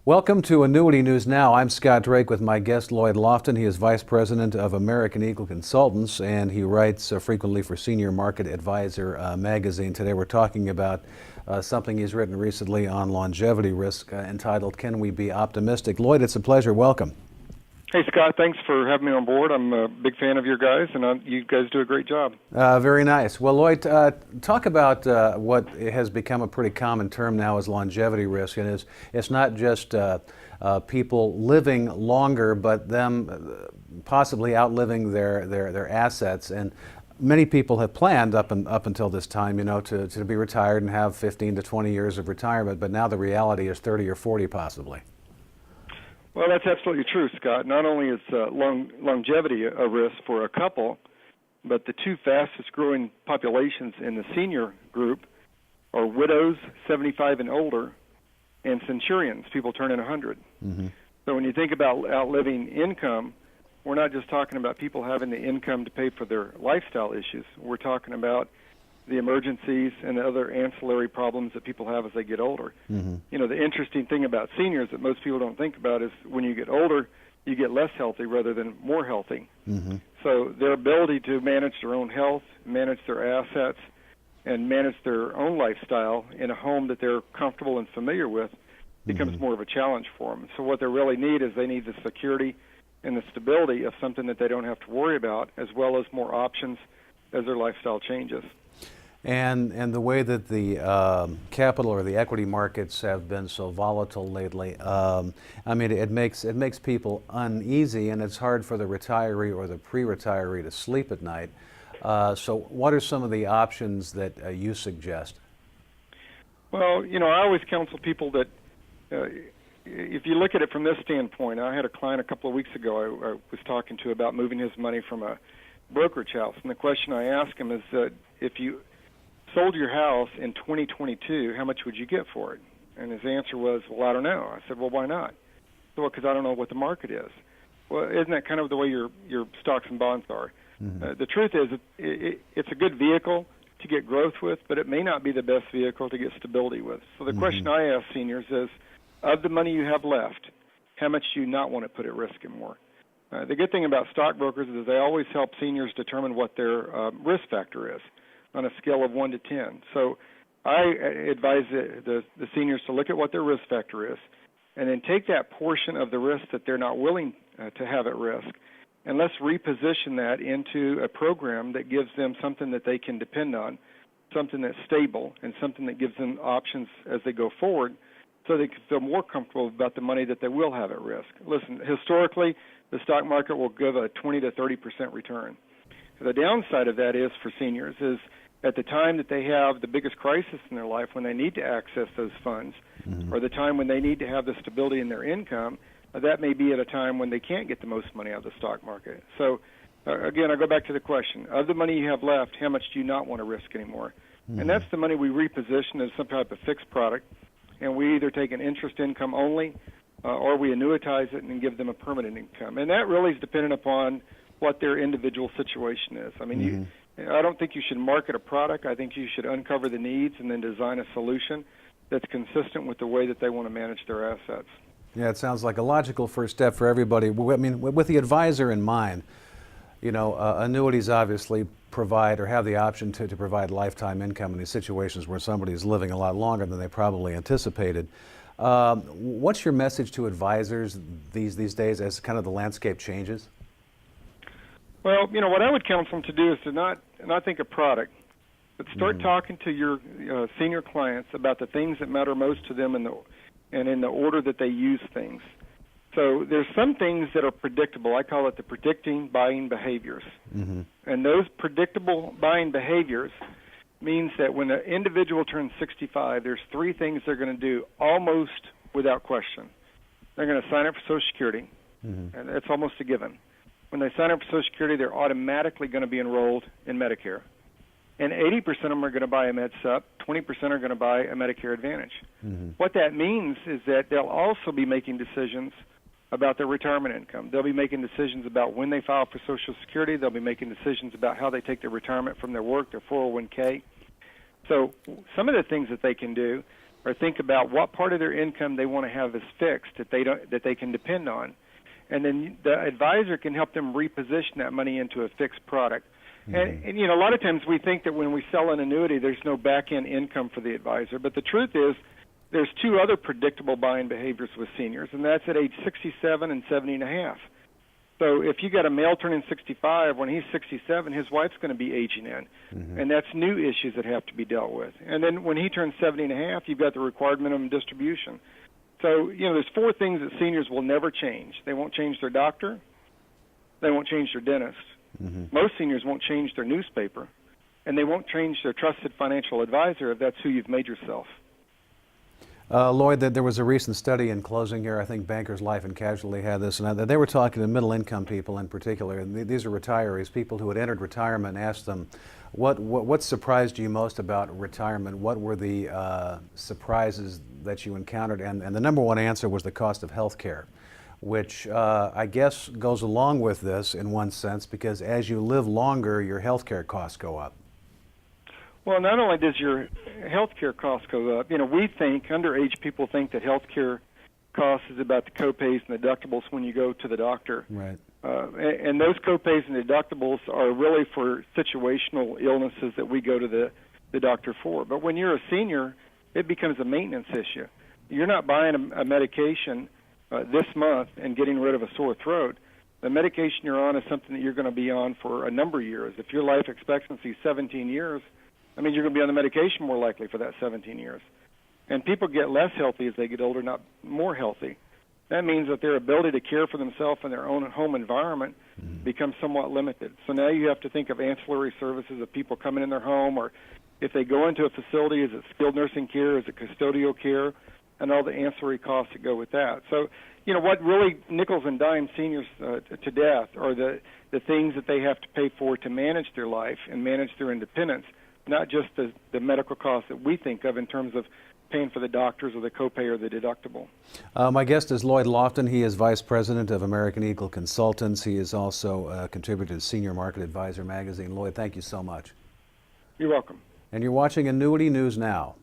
Welcome to Annuity News Now. I'm Scott Drake with my guest Lloyd Lofton. He is Vice President of American Eagle Consultants, and he writes frequently for Senior Market Advisor magazine. Today we're talking about something he's written recently on longevity risk entitled, Can We Be Optimistic? Lloyd, it's a pleasure. Welcome. Hey, Scott. Thanks for having me on board. I'm a big fan of your guys, and you guys do a great job. Very nice. Well, Lloyd, talk about what has become a pretty common term now as longevity risk, and it's not just people living longer, but them possibly outliving their assets. And many people have planned up until this time, to be retired and have 15 to 20 years of retirement, but now the reality is 30 or 40 possibly. Well, that's absolutely true, Scott. Not only is longevity a risk for a couple, but the two fastest growing populations in the senior group are widows, 75 and older, and centurions, people turning 100. Mm-hmm. So when you think about outliving income, we're not just talking about people having the income to pay for their lifestyle issues. We're talking about the emergencies and the other ancillary problems that people have as they get older. Mm-hmm. The interesting thing about seniors that most people don't think about is when you get older, you get less healthy rather than more healthy. Mm-hmm. So their ability to manage their own health, manage their assets, and manage their own lifestyle in a home that they're comfortable and familiar with becomes mm-hmm. more of a challenge for them. So what they really need is they need the security and the stability of something that they don't have to worry about, as well as more options as their lifestyle changes. And the way that the capital or the equity markets have been so volatile lately, it makes people uneasy, and it's hard for the retiree or the pre-retiree to sleep at night. So what are some of the options that you suggest? Well, I always counsel people that if you look at it from this standpoint, I had a client a couple of weeks ago I was talking to about moving his money from a brokerage house, and the question I asked him is that if you sold your house in 2022, how much would you get for it? And his answer was, well, I don't know. I said, well, why not? Well, because I don't know what the market is. Well, isn't that kind of the way your stocks and bonds are? Mm-hmm. The truth is it's a good vehicle to get growth with, but it may not be the best vehicle to get stability with. So the mm-hmm. question I ask seniors is, of the money you have left, how much do you not want to put at risk anymore? The good thing about stockbrokers is they always help seniors determine what their risk factor is on a scale of 1 to 10. So I advise the seniors to look at what their risk factor is and then take that portion of the risk that they're not willing to have at risk, and let's reposition that into a program that gives them something that they can depend on, something that's stable, and something that gives them options as they go forward so they can feel more comfortable about the money that they will have at risk. Listen, historically, the stock market will give a 20 to 30% return. The downside of that is for seniors is at the time that they have the biggest crisis in their life when they need to access those funds, mm-hmm. or the time when they need to have the stability in their income, that may be at a time when they can't get the most money out of the stock market. So, again, I go back to the question. Of the money you have left, how much do you not want to risk anymore? Mm-hmm. And that's the money we reposition as some type of fixed product, and we either take an interest income only or we annuitize it and give them a permanent income. And that really is dependent upon what their individual situation is. I mean, mm-hmm. I don't think you should market a product. I think you should uncover the needs and then design a solution that's consistent with the way that they want to manage their assets. Yeah, it sounds like a logical first step for everybody. I mean, with the advisor in mind, annuities obviously provide or have the option to provide lifetime income in these situations where somebody is living a lot longer than they probably anticipated. What's your message to advisors these days as kind of the landscape changes? Well, what I would counsel them to do is to not think of product, but start mm-hmm. talking to your senior clients about the things that matter most to them and in the order that they use things. So there's some things that are predictable. I call it the predicting buying behaviors. Mm-hmm. And those predictable buying behaviors means that when an individual turns 65, there's three things they're going to do almost without question. They're going to sign up for Social Security, mm-hmm. and it's almost a given. When they sign up for Social Security, they're automatically going to be enrolled in Medicare. And 80% of them are going to buy a MedSup, 20% are going to buy a Medicare Advantage. Mm-hmm. What that means is that they'll also be making decisions about their retirement income. They'll be making decisions about when they file for Social Security. They'll be making decisions about how they take their retirement from their work, their 401k. So some of the things that they can do or think about what part of their income they want to have as fixed that they can depend on. And then the advisor can help them reposition that money into a fixed product. And you know, a lot of times we think that when we sell an annuity, there's no back-end income for the advisor. But the truth is, there's two other predictable buying behaviors with seniors, and that's at age 67 and 70 and a half. So if you got a male turning 65, when he's 67, his wife's going to be aging in. And that's new issues that have to be dealt with. And then when he turns 70 and a half, you've got the required minimum distribution. So, you know, there's four things that seniors will never change. They won't change their doctor. They won't change their dentist. Most seniors won't change their newspaper. And they won't change their trusted financial advisor if that's who you've made yourself. Lloyd, there was a recent study in closing here. I think Bankers Life and Casualty had this, and they were talking to middle-income people in particular. And these are retirees, people who had entered retirement, and asked them, what surprised you most about retirement? What were the surprises that you encountered? And the number one answer was the cost of health care, which I guess goes along with this in one sense, because as you live longer, your health care costs go up. Well, not only does your health care costs go up, you know, we think, underage people think that health care costs is about the copays and deductibles when you go to the doctor. Right. And those copays and deductibles are really for situational illnesses that we go to the doctor for. But when you're a senior, it becomes a maintenance issue. You're not buying a medication this month and getting rid of a sore throat. The medication you're on is something that you're going to be on for a number of years. If your life expectancy is 17 years, I mean, you're going to be on the medication more likely for that 17 years. And people get less healthy as they get older, not more healthy. That means that their ability to care for themselves in their own home environment becomes somewhat limited. So now you have to think of ancillary services of people coming in their home, or if they go into a facility, is it skilled nursing care, is it custodial care, and all the ancillary costs that go with that. So, you know, what really nickels and dimes seniors to death are the things that they have to pay for to manage their life and manage their independence, not just the medical costs that we think of in terms of paying for the doctors or the copay or the deductible. My guest is Lloyd Lofton. He is Vice President of American Eagle Consultants. He is also a contributor to Senior Market Advisor magazine. Lloyd, thank you so much. You're welcome. And you're watching Annuity News Now.